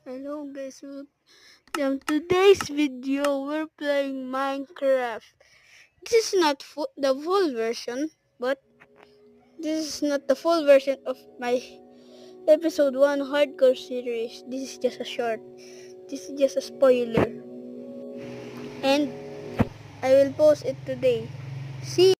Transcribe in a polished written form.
Hello guys, in today's video we're playing Minecraft. This is not the full version, but this is not the full version of my episode 1 hardcore series. This is just a short. This is just a spoiler. And I will post it today. See